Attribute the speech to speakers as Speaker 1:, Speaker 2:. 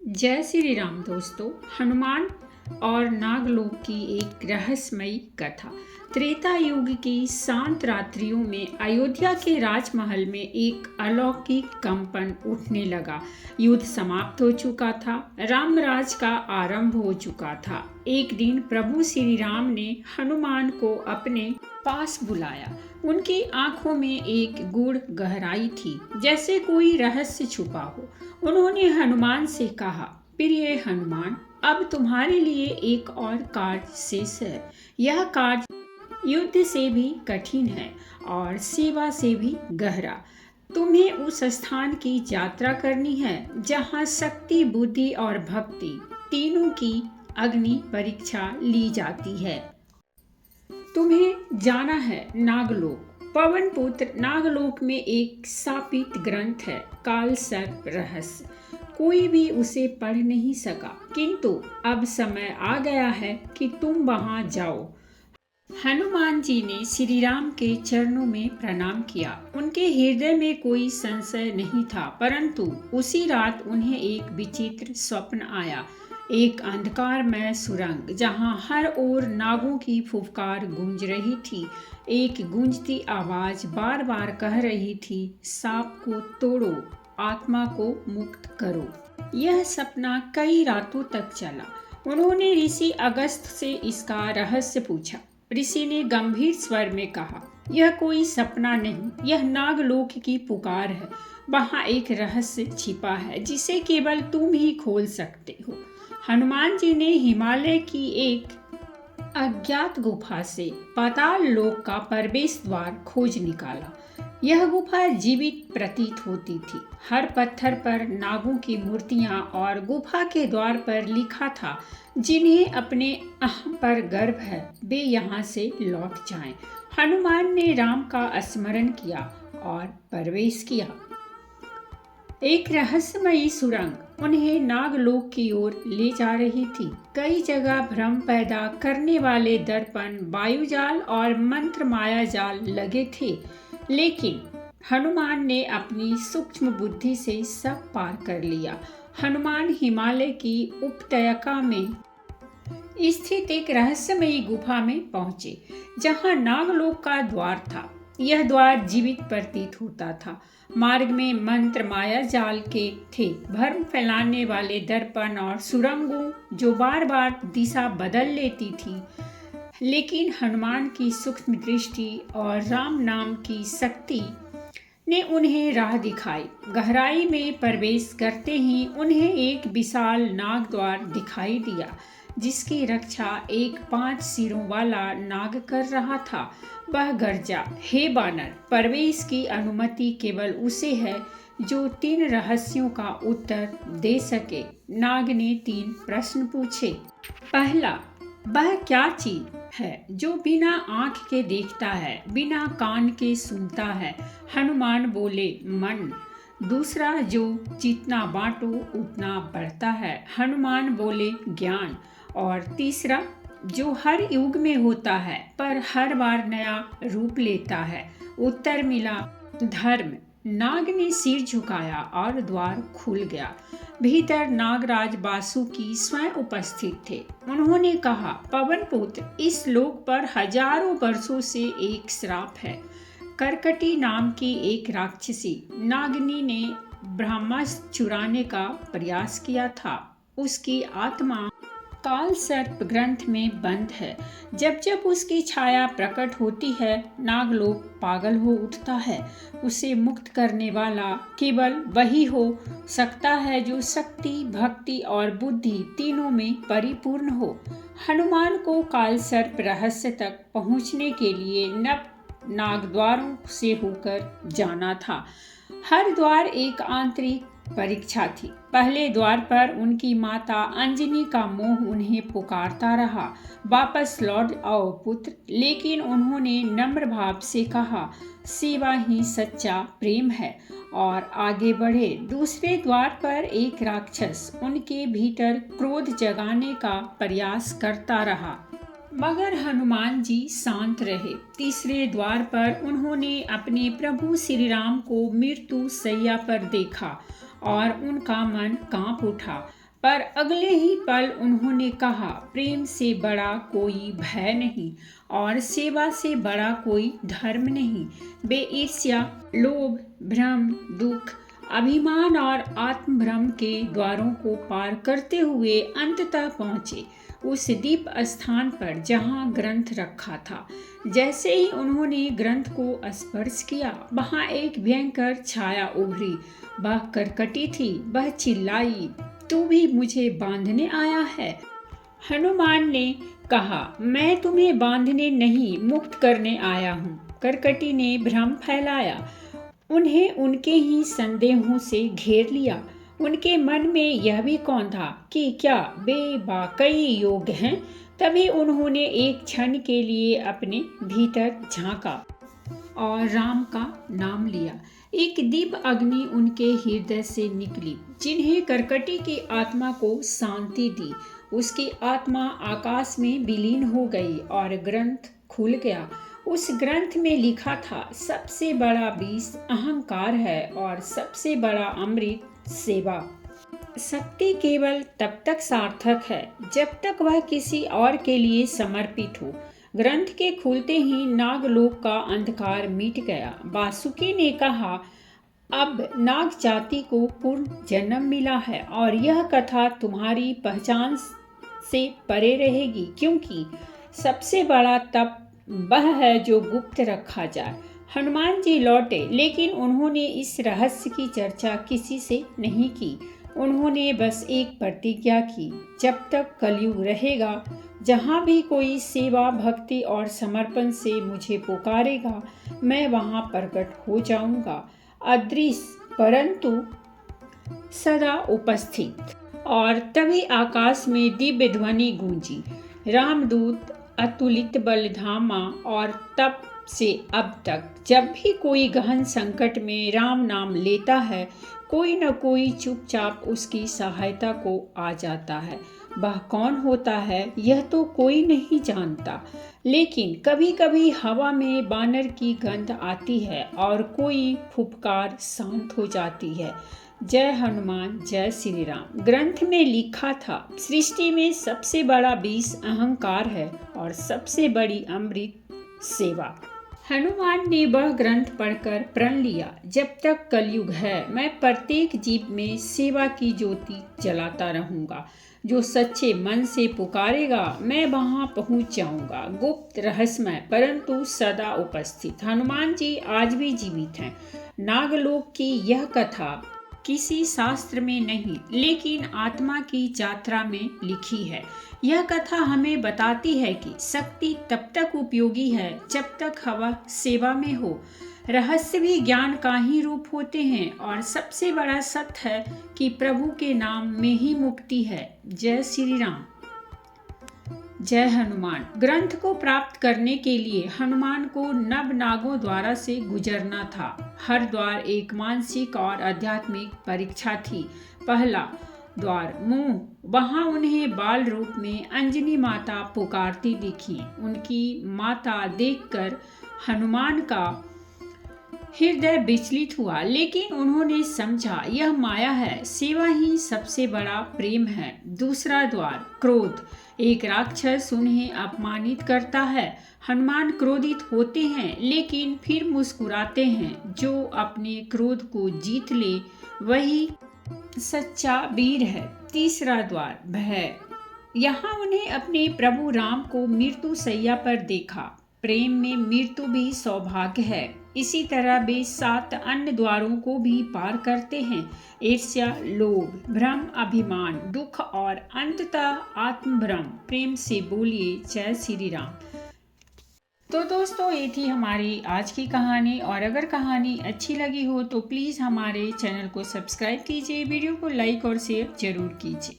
Speaker 1: जय श्री राम दोस्तों। हनुमान और नागलोक की एक रहस्यमयी कथा। त्रेता युग की शांत रात्रियों में अयोध्या के राजमहल में एक अलौकिक कंपन उठने लगा। युद्ध समाप्त हो चुका था, रामराज का आरंभ हो चुका था। एक दिन प्रभु श्री राम ने हनुमान को अपने पास बुलाया। उनकी आंखों में एक गूढ़ गहराई थी, जैसे कोई रहस्य छुपा हो। उन्होंने हनुमान से कहा, प्रिय हनुमान, अब तुम्हारे लिए एक और कार्य शेष है। यह कार्य युद्ध से भी कठिन है और सेवा से भी गहरा। तुम्हें उस स्थान की यात्रा करनी है जहाँ शक्ति, बुद्धि और भक्ति तीनों की अग्नि परीक्षा ली जाती है। तुम्हें जाना है नागलोक। पवन पुत्र, नागलोक में एक शापित ग्रंथ है, काल सर्प रहस्य। कोई भी उसे पढ़ नहीं सका, किंतु अब समय आ गया है कि तुम वहां जाओ। हनुमान जी ने श्री राम के चरणों में प्रणाम किया। उनके हृदय में कोई संशय नहीं था, परंतु उसी रात उन्हें एक विचित्र स्वप्न आया। एक अंधकारमय सुरंग जहां हर ओर नागों की फुफकार गूंज रही थी। एक गूंजती आवाज बार बार कह रही थी, सांप को तोड़ो, आत्मा को मुक्त करो। यह सपना कई रातों तक चला। उन्होंने ऋषि अगस्त्य से इसका रहस्य पूछा। ऋषि ने गंभीर स्वर में कहा, यह कोई सपना नहीं, यह नागलोक की पुकार है। वहाँ एक रहस्य छिपा है जिसे केवल तुम ही खोल सकते हो। हनुमान जी ने हिमालय की एक अज्ञात गुफा से पाताल लोक का प्रवेश द्वार खोज निकाला। यह गुफा जीवित प्रतीत होती थी। हर पत्थर पर नागों की मूर्तियां और गुफा के द्वार पर लिखा था, जिन्हें अपने अहम पर गर्व है वे यहाँ से लौट जाएं। हनुमान ने राम का स्मरण किया और प्रवेश किया। एक रहस्यमयी सुरंग उन्हें नागलोक की ओर ले जा रही थी। कई जगह भ्रम पैदा करने वाले दर्पण, वायुजाल और मंत्र माया जाल लगे थे, लेकिन हनुमान ने अपनी सूक्ष्म बुद्धि से सब पार कर लिया। हनुमान हिमालय की उपत्यका में स्थित एक रहस्यमयी गुफा में पहुंचे, जहां नागलोक का द्वार था। यह द्वार जीवित प्रतीत होता था। मार्ग में मंत्र माया जाल के थे, भ्रम फैलाने वाले दर्पण और सुरंगों जो बार बार दिशा बदल लेती थी। लेकिन हनुमान की सूक्ष्म दृष्टि और राम नाम की शक्ति ने उन्हें राह दिखाई। गहराई में प्रवेश करते ही उन्हें एक विशाल नाग द्वार दिखाई दिया, जिसकी रक्षा एक 5 सिरों वाला नाग कर रहा था। वह गर्जा, हे बानर, प्रवेश की अनुमति केवल उसे है जो 3 रहस्यों का उत्तर दे सके। नाग ने 3 प्रश्न पूछे। पहला, वह क्या चीज है जो बिना आंख के देखता है, बिना कान के सुनता है? हनुमान बोले, मन। दूसरा, जो जितना बांटो उतना बढ़ता है? हनुमान बोले, ज्ञान। और तीसरा, जो हर युग में होता है पर हर बार नया रूप लेता है? उत्तर मिला, धर्म। नाग ने सिर झुकाया और द्वार खुल गया। भीतर नागराज वासुकी स्वयं उपस्थित थे। उन्होंने कहा, पवन पुत्र, इस लोक पर हजारों वर्षों से एक श्राप है। करकटी नाम की एक राक्षसी नागिनी ने ब्रह्मास्त्र चुराने का प्रयास किया था। उसकी आत्मा काल सर्प ग्रंथ में बंद है। जब जब उसकी छाया प्रकट होती है, नागलोक पागल हो उठता है। उसे मुक्त करने वाला केवल वही हो सकता है जो शक्ति, भक्ति और बुद्धि तीनों में परिपूर्ण हो। हनुमान को काल सर्प रहस्य तक पहुंचने के लिए 9 नागद्वारों से होकर जाना था। हर द्वार एक आंतरिक परीक्षा थी। पहले द्वार पर उनकी माता अंजनी का मोह उन्हें पुकारता रहा, वापस लौट आओ पुत्र। लेकिन उन्होंने नम्र भाव से कहा, सेवा ही सच्चा प्रेम है, और आगे बढ़े। दूसरे द्वार पर एक राक्षस उनके भीतर क्रोध जगाने का प्रयास करता रहा, मगर हनुमान जी शांत रहे। तीसरे द्वार पर उन्होंने अपने प्रभु श्री राम को मृत्यु शैया पर देखा और उनका मन कांप उठा। पर अगले ही पल उन्होंने कहा, प्रेम से बड़ा कोई भय नहीं और सेवा से बड़ा कोई धर्म नहीं। वे ईर्ष्या, लोभ, भ्रम, दुख, अभिमान और आत्मभ्रम के द्वारों को पार करते हुए अंततः पहुँचे उस दीप स्थान पर जहाँ ग्रंथ रखा था। जैसे ही उन्होंने ग्रंथ को स्पर्श किया, वहाँ एक भयंकर छाया उभरी। वह करकटी थी। वह चिल्लाई, तू भी मुझे बांधने आया है? हनुमान ने कहा, मैं तुम्हें बांधने नहीं, मुक्त करने आया हूँ। करकटी ने भ्रम फैलाया। उन्हें उनके ही संदेहों से घेर लिया। उनके मन में यह भी कौन था कि क्या वे वाकई योग्य हैं? तभी उन्होंने एक क्षण के लिए अपने भीतर झांका और राम का नाम लिया। एक दिव्य अग्नि उनके हृदय से निकली, जिन्हें करकटी की आत्मा को शांति दी। उसकी आत्मा आकाश में विलीन हो गई और ग्रंथ खुल गया। उस ग्रंथ में लिखा था, सबसे बड़ा विष अहंकार है और सबसे बड़ा अमृत सेवा। शक्ति केवल तब तक सार्थक है जब तक वह किसी और के लिए समर्पित हो। ग्रंथ के खुलते ही नागलोक का अंधकार मिट गया। वासुकी ने कहा, अब नाग जाति को पूर्ण जन्म मिला है और यह कथा तुम्हारी पहचान से परे रहेगी, क्योंकि सबसे बड़ा तप वह है जो गुप्त रखा जाए। हनुमान जी लौटे, लेकिन उन्होंने इस रहस्य की चर्चा किसी से नहीं की। उन्होंने बस एक प्रतिज्ञा की, जब तक कलयुग रहेगा, जहाँ भी कोई सेवा, भक्ति और समर्पण से मुझे पुकारेगा, मैं वहाँ प्रकट हो जाऊंगा, अदृश्य परंतु सदा उपस्थित। और तभी आकाश में दिव्य ध्वनि गूंजी, रामदूत अतुलित बलधामा। और तब से अब तक जब भी कोई गहन संकट में राम नाम लेता है, कोई न कोई चुपचाप उसकी सहायता को आ जाता है। वह कौन होता है यह तो कोई नहीं जानता, लेकिन कभी कभी हवा में बानर की गंध आती है और कोई फुफकार शांत हो जाती है। जय हनुमान, जय श्री राम। ग्रंथ में लिखा था, सृष्टि में सबसे बड़ा विष अहंकार है और सबसे बड़ी अमृत सेवा। हनुमान ने वह ग्रंथ पढ़कर प्रण लिया, जब तक कलयुग है मैं प्रत्येक जीव में सेवा की ज्योति जलाता रहूंगा। जो सच्चे मन से पुकारेगा, मैं वहां पहुंच जाऊंगा, गुप्त, रहस्यमय परंतु सदा उपस्थित। हनुमान जी आज भी जीवित हैं। नागलोक की यह कथा किसी शास्त्र में नहीं, लेकिन आत्मा की यात्रा में लिखी है। यह कथा हमें बताती है कि शक्ति तब तक उपयोगी है जब तक हवा सेवा में हो। रहस्य भी ज्ञान का ही रूप होते हैं और सबसे बड़ा सत्य है कि प्रभु के नाम में ही मुक्ति है। जय श्री राम, जय हनुमान। ग्रंथ को प्राप्त करने के लिए हनुमान को नव नागों द्वारा से गुजरना था। हर द्वार एक मानसिक और आध्यात्मिक परीक्षा थी। पहला द्वार मुंह, वहां उन्हें बाल रूप में अंजनी माता पुकारती दिखी। उनकी माता देखकर हनुमान का हृदय विचलित हुआ, लेकिन उन्होंने समझा यह माया है, सेवा ही सबसे बड़ा प्रेम है। दूसरा द्वार क्रोध, एक राक्षस उन्हें अपमानित करता है। हनुमान क्रोधित होते हैं, लेकिन फिर मुस्कुराते हैं। जो अपने क्रोध को जीत ले वही सच्चा वीर है। तीसरा द्वार भय, यहाँ उन्हें अपने प्रभु राम को मृत्यु शैया पर देखा। प्रेम में मृत्यु भी सौभाग्य है। इसी तरह वे 7 अन्य द्वारों को भी पार करते हैं। ईर्ष्या, लोभ, भ्रम, अभिमान, दुख और अंततः आत्मभ्रम। प्रेम से बोलिए जय श्री राम। तो दोस्तों, ये थी हमारी आज की कहानी, और अगर कहानी अच्छी लगी हो तो प्लीज़ हमारे चैनल को सब्सक्राइब कीजिए, वीडियो को लाइक और शेयर जरूर कीजिए।